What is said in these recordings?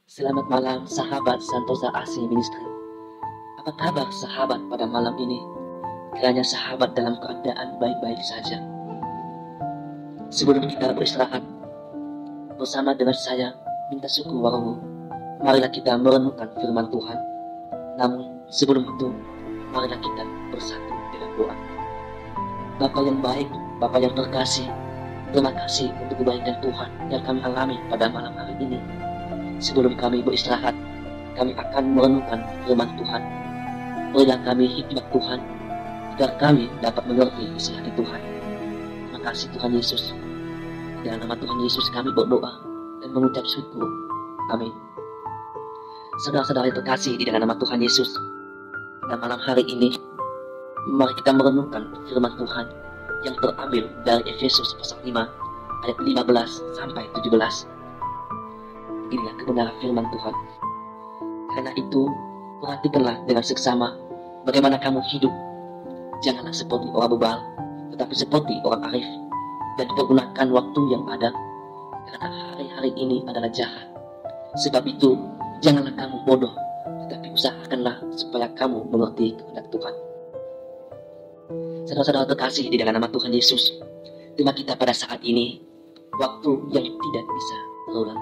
Selamat malam sahabat Santosa Asih Ministry. Apa kabar sahabat pada malam ini? Kiranya sahabat dalam keadaan baik-baik saja. Sebelum kita beristirahat, bersama dengan saya minta syukur warawuh, marilah kita merenungkan firman Tuhan. Namun sebelum itu, marilah kita bersatu dengan doa. Bapa yang baik, Bapa yang terkasih, terima kasih untuk kebaikan Tuhan yang kami alami pada malam hari ini. Sebelum kami beristirahat, kami akan merenungkan firman Tuhan. Berilah kami hikmat Tuhan, agar kami dapat mengerti isi hati Tuhan. Terima kasih Tuhan Yesus. Dalam nama Tuhan Yesus kami berdoa dan mengucap syukur. Amin. Saudara-saudara yang terkasih di dalam nama Tuhan Yesus, pada malam hari ini, mari kita merenungkan firman Tuhan yang terambil dari Efesus pasal 5 ayat 15 sampai 17. Inilah kebenaran firman Tuhan. Karena itu, perhatikanlah dengan seksama bagaimana kamu hidup. Janganlah seperti orang bebal, tetapi seperti orang arif, dan pergunakan waktu yang ada, karena hari-hari ini adalah jahat. Sebab itu, janganlah kamu bodoh, tetapi usahakanlah supaya kamu mengerti kehendak Tuhan. Saudara-saudara terkasih di dalam nama Tuhan Yesus, tema kita pada saat ini, waktu yang tidak bisa terulang.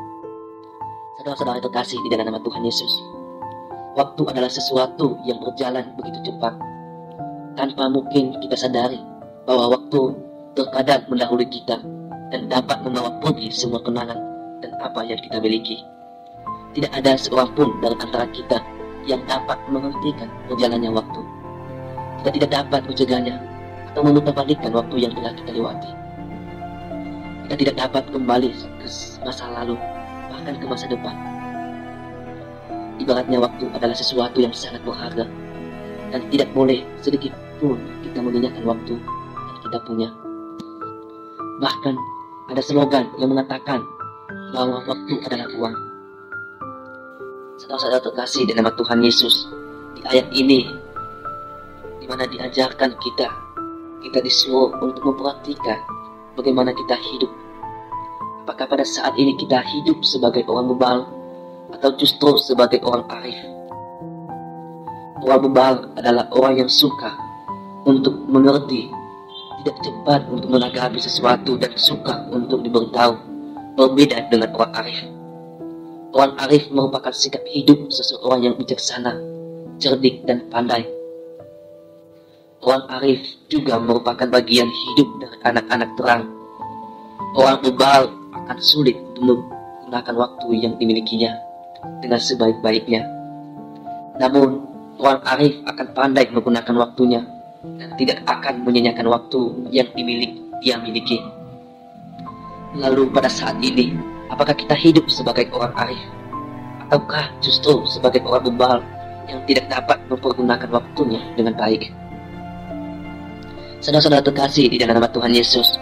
Saudara-saudara terkasih di dalam nama Tuhan Yesus, waktu adalah sesuatu yang berjalan begitu cepat, tanpa mungkin kita sadari bahwa waktu terkadang mendahului kita dan dapat membawa pergi semua kenangan dan apa yang kita miliki. Tidak ada seorang pun dari antara kita yang dapat menghentikan berjalannya waktu. Kita tidak dapat mencegahnya atau memutarbalikkan waktu yang telah kita lewati. Kita tidak dapat kembali ke masa lalu, bahkan ke masa depan. Ibaratnya waktu adalah sesuatu yang sangat berharga, dan tidak boleh sedikit pun kita menyanyiakan waktu yang kita punya. Bahkan ada slogan yang mengatakan bahwa waktu adalah uang. Saudara-saudara terkasih di nama Tuhan Yesus, di ayat ini di mana diajarkan kita disuruh untuk memperhatikan bagaimana kita hidup. Apakah pada saat ini kita hidup sebagai orang bebal atau justru sebagai orang arif? Orang bebal adalah orang yang suka untuk mengerti, tidak cepat untuk menanggapi sesuatu dan suka untuk diberitahu, berbeda dengan orang arif. Orang arif merupakan sikap hidup seseorang yang bijaksana, cerdik dan pandai. Orang arif juga merupakan bagian hidup dari anak-anak terang. Orang bebal akan sulit untuk menggunakan waktu yang dimilikinya dengan sebaik-baiknya. Namun, orang arif akan pandai menggunakan waktunya dan tidak akan menyanyiakan waktu yang dia miliki. Lalu pada saat ini, apakah kita hidup sebagai orang arif? Ataukah justru sebagai orang bebal yang tidak dapat mempergunakan waktunya dengan baik? Saudara-saudara terkasih di dalam nama Tuhan Yesus,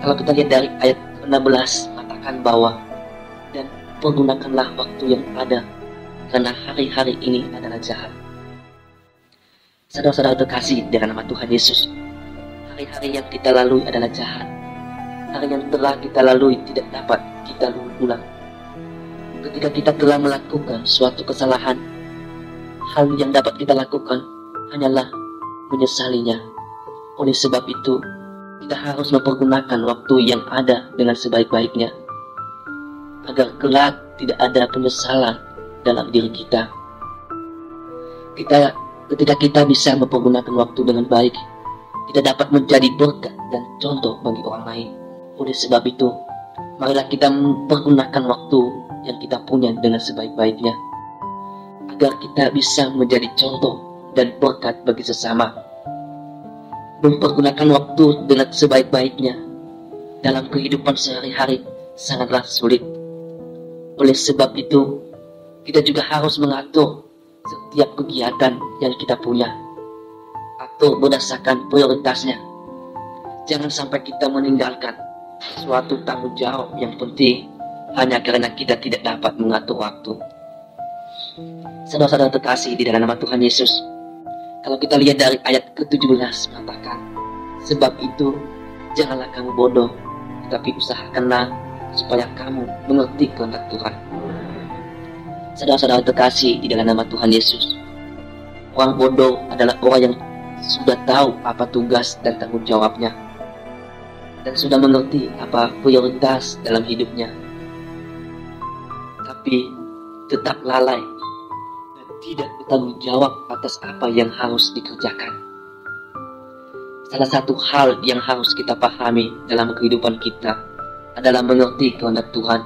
kalau kita lihat dari ayat 16 katakan bahwa dan pergunakanlah waktu yang ada, karena hari-hari ini adalah jahat. Saudara-saudara terkasih dengan nama Tuhan Yesus, hari-hari yang kita lalui adalah jahat. Hari yang telah kita lalui tidak dapat kita ulang. Ketika kita telah melakukan suatu kesalahan, hal yang dapat kita lakukan hanyalah menyesalinya. Oleh sebab itu, kita harus mempergunakan waktu yang ada dengan sebaik-baiknya, agar kelak tidak ada penyesalan dalam diri kita. Ketika kita bisa mempergunakan waktu dengan baik, kita dapat menjadi berkat dan contoh bagi orang lain. Oleh sebab itu, marilah kita mempergunakan waktu yang kita punya dengan sebaik-baiknya, agar kita bisa menjadi contoh dan berkat bagi sesama. Mempergunakan waktu dengan sebaik-baiknya dalam kehidupan sehari-hari sangatlah sulit. Oleh sebab itu, kita juga harus mengatur setiap kegiatan yang kita punya, atur berdasarkan prioritasnya. Jangan sampai kita meninggalkan suatu tanggung jawab yang penting hanya karena kita tidak dapat mengatur waktu. Saudara-saudara terkasih di dalam nama Tuhan Yesus, kalau kita lihat dari ayat ke-17 mengatakan, sebab itu janganlah kamu bodoh, tetapi usahakanlah supaya kamu mengerti kehendak Tuhan. Saudara-saudara terkasih di dalam nama Tuhan Yesus, orang bodoh adalah orang yang sudah tahu apa tugas dan tanggung jawabnya, dan sudah mengerti apa prioritas dalam hidupnya, tapi tetap lalai dan tidak bertanggung jawab atas apa yang harus dikerjakan. Salah satu hal yang harus kita pahami dalam kehidupan kita adalah mengerti kehendak Tuhan.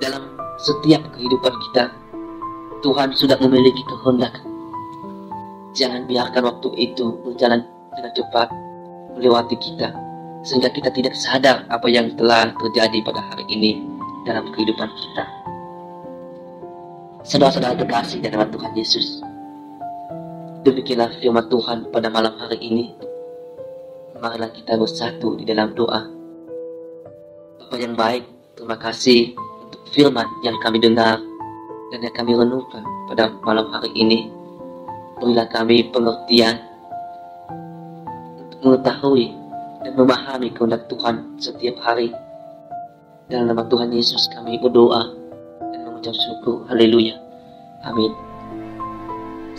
Dalam setiap kehidupan kita, Tuhan sudah memiliki kehendak. Jangan biarkan waktu itu berjalan dengan cepat melewati kita, sehingga kita tidak sadar apa yang telah terjadi pada hari ini dalam kehidupan kita. Saudara-saudara terkasih dalam Tuhan Yesus, demikianlah firman Tuhan pada malam hari ini. Marilah kita bersatu di dalam doa. Bapa yang baik, terima kasih untuk firman yang kami dengar dan yang kami renungkan pada malam hari ini. Berilah kami pengertian untuk mengetahui dan memahami kehendak Tuhan setiap hari. Dalam nama Tuhan Yesus kami berdoa dan mengucap syukur. Haleluya. Amin.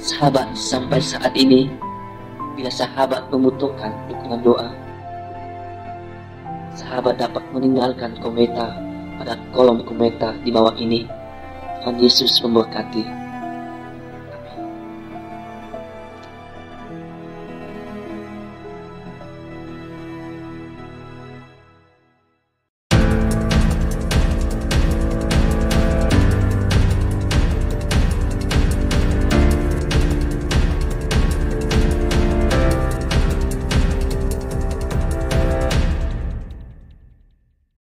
Sahabat, sampai saat ini, bila sahabat membutuhkan dukungan doa, sahabat dapat meninggalkan komentar pada kolom komentar di bawah ini. Tuhan Yesus memberkati.